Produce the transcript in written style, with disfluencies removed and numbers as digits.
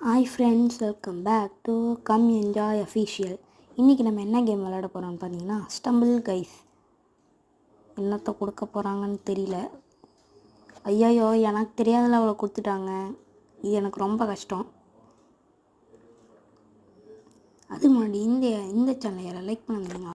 Hi friends, welcome back to come enjoy official. இன்றைக்கி நம்ம என்ன கேம் விளையாட போகிறோம்னு பார்த்தீங்கன்னா ஸ்டம்பிள் கைஸ். என்னத்தை கொடுக்க போகிறாங்கன்னு தெரியல. ஐயோ, எனக்கு தெரியாதல அவளை கொடுத்துட்டாங்க. இது எனக்கு ரொம்ப கஷ்டம். அது முன்னாடி இந்த சேனலை யாரை லைக் பண்ண முடியுமா?